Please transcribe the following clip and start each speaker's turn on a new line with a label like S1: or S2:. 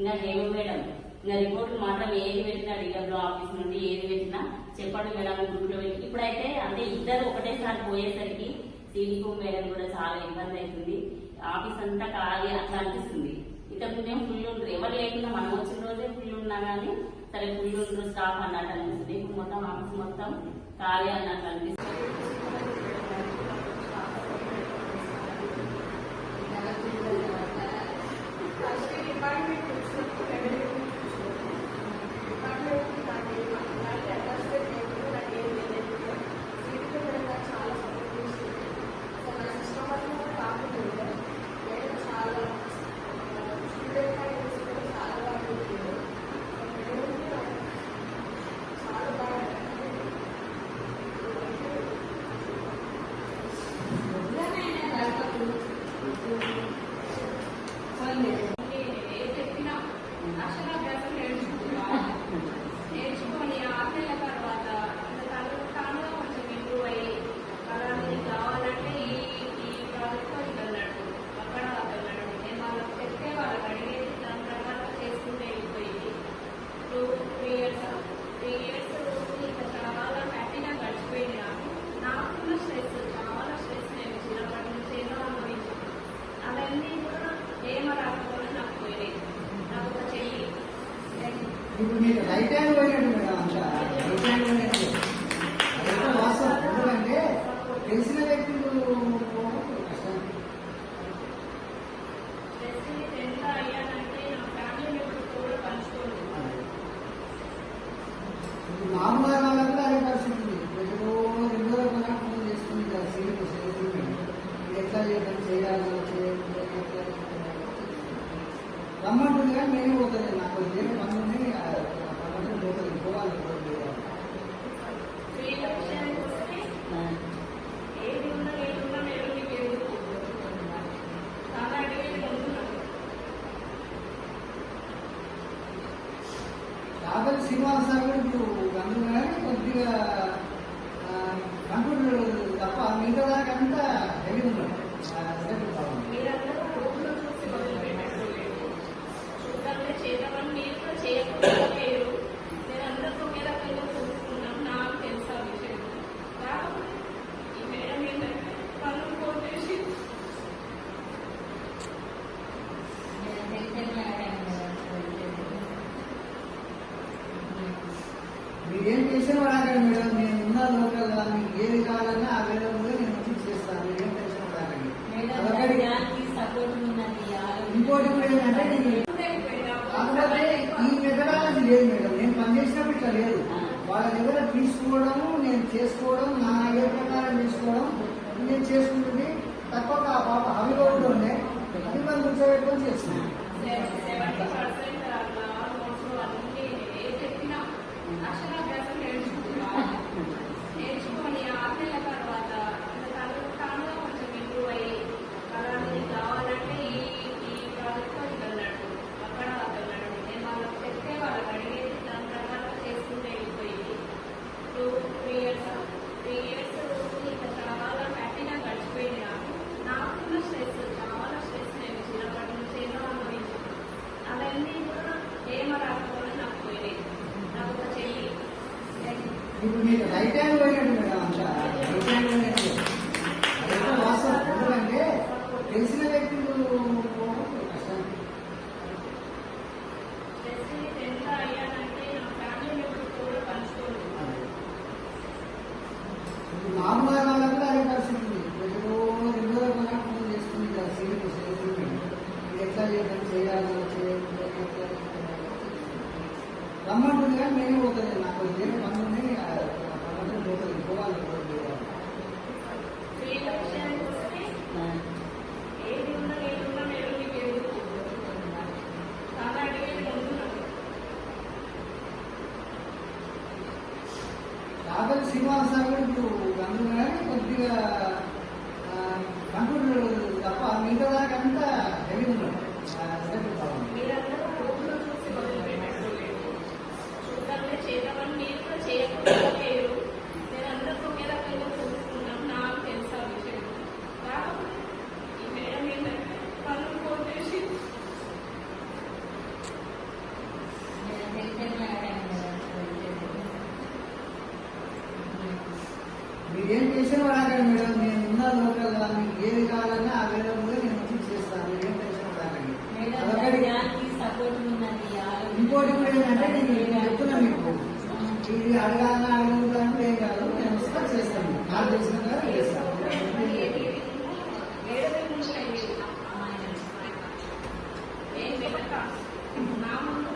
S1: ఇంకా ఏమి మేడం ఇంకా రిపోర్ట్లు మాత్రం ఏది పెట్టినా డిడబ్ల్యూ ఆఫీస్ నుండి ఏది పెట్టినా చెప్పండి మేడం గ్రూప్లో పెట్టి ఇప్పుడైతే అంటే ఇద్దరు ఒకటేసారి పోయేసరికి సీడీకో మేడం కూడా చాలా ఇబ్బంది అవుతుంది. ఆఫీస్ అంతా ఖాళీ అట్లా అనిపిస్తుంది. ఇంతకుముందే ఫుల్ ఉంటుంది, ఎవరు లేకుండా మనం వచ్చిన రోజే ఫుల్ ఉన్నా కానీ సరే ఫుల్ ఉంటుంది స్టాఫ్ అన్నట్టు అనిపిస్తుంది. ఇప్పుడు మొత్తం ఆఫీస్ మొత్తం ఖాళీ అన్నట్టు అనిపిస్తుంది.
S2: నేర్చుకొని 6 నెలల తర్వాత తానుగా కొంచెం ఇంప్రూవ్ అయ్యి అలాంటిది కావాలంటే ఈ ప్రాజెక్ట్లో ఇది అన్నాడు, అక్కడ అన్నాడు. నేను వాళ్ళకి చెప్తే వాళ్ళకి అడిగేది దాని ప్రకారం చేసుకుంటే వెళ్ళిపోయింది. 2-3 years ఇంకా చాలా హ్యాపీగా గడిచిపోయింది. నాకున్న స్ట్రెస్ చాలా స్ట్రెస్ నేను చిన్నప్పటి నుంచి ఎన్నో అనుభవించాను. అవన్నీ కూడా ఏమో రాకపోయినా నాకు పోయినాయి. నాకు ఒక చెల్లి
S3: ఇప్పుడు మీకు రైట్ హ్యాండ్ పోయినట్టు మేడం అంతా రైట్ హ్యాండ్ పోయినట్టు అదంతా వాస్తవం. ఎందుకంటే తెలిసిన వ్యక్తులు కష్టం.
S2: ఎంత అయ్యానంటే నా ఫ్యామిలీ మెంబర్స్ కూడా పంచుకోలేదు.
S3: మామూలుగా వాళ్ళకు కూడా అదే పరిస్థితి ఉంది. ప్రజలు 2 రోజులు ఫోన్ చేసుకుని సీరియల్ ఎట్లా చేయాలి రమ్మంటుంది కానీ నేనే పోతుంది. నాకు ఏమి పనులు ఉన్నాయి పోతుంది పోవాలి.
S2: ఏది ఉన్నా లేకున్నా నేను మీకు ఎందుకు చాలా అడిగేది ఉంటున్నాను.
S3: కాబట్టి శ్రీనివాస్ సార్ కూడా ఇప్పుడు అందులో కానీ కొద్దిగా కంప్యూటర్ తప్ప మిగతా దానికి అంతా హెవీ ఉన్నాడు.
S2: మీరందరూ రోజులో చూసి మొదలుపెట్టారు. చూద్దాంటే చేద్దామని మీరు కూడా చేయకుండా లేరు. నేను అందరితో మీద కింద చూసుకున్నాను. నాకు తెలుసు ఆ విషయం. కాకపోతే ఈ మేడం ఏంటంటే పనులు పోతేసి
S3: మీరేం టెన్షన్ పడాకండి మేడం. నేను ఉన్న లోకల్ మీకు ఏది కావాలన్నా ఆ వేళలో నేను వచ్చి చేస్తాను. మీరేం టెన్షన్ పడాకండి. ఇంకోటి కూడా ఏంటంటే కాకపోతే ఈ మెథడాలజీ లేదు మేడం. నేను పనిచేసినప్పుడు ఇట్లా లేదు. వాళ్ళ దగ్గర తీసుకోవడము నేను చేసుకోవడం నా ఏ ప్రకారం తీసుకోవడం నేను చేసుకుంటుంది. తప్పక ఆ పాప హవిలో కూడా ఉండే అది మనం కూర్చోబెట్టుకొని చేస్తున్నాను.
S2: 70% ఆల్మోస్ట్ అన్ని ఏ చెప్పినా అక్షరాభ్యాసం నేర్చుకొని 6 నెలల తర్వాత తానుగా కొంచెం ఇంప్రూవ్ అయ్యి అలాంటిది కావాలంటే ఈ ప్రాజెక్ట్లో ఇది అన్నాడు, అక్కడ అన్నాడు. నేను వాళ్ళకి చెప్తే వాళ్ళకి అడిగేది దాని ప్రకారం చేసుకుంటే వెళ్ళిపోయింది. 2-3 years ఇంకా చాలా హ్యాపీగా గడిచిపోయింది. నాకున్న స్ట్రెస్ చాలా స్ట్రెస్ నేను చిన్నప్పటి నుంచి ఎన్నో అనుభవించాను. అవన్నీ కూడా ఏమో రాకపోయినా నాకు పోయినాయి. నాకు ఒక చెల్లి
S3: ఇప్పుడు మీకు రైట్ హ్యాండ్ పోయినట్టు మేడం అంతా రైట్ హ్యాండ్ పోయినట్టు అదంతా వాస్తవం. ఎందుకంటే తెలిసిన వ్యక్తులు కష్టం.
S2: ఎంత అయ్యానంటే నా ఫ్యామిలీ మెంబర్స్ కూడా పంచుకోలేదు.
S3: ఇప్పుడు మామూలుగా వాళ్ళకు కూడా అదే పరిస్థితి ఉంది. ప్రజలు 2 రోజులు ఫోన్ చేసుకుని సీరియల్ ఎట్లా చేయాలి రమ్మంటుంది కానీ నేనే పోతుంది. నాకు ఏమి పనులు ఉన్నాయి పోతుంది పోవాలి. ఇది అడగాలని అడుగుతాను ఏం కాదు, నేను వస్తా చేస్తాను, నాకు తెలిసిన కదా చేస్తాను.
S2: నేను పెట్టక నా ముందు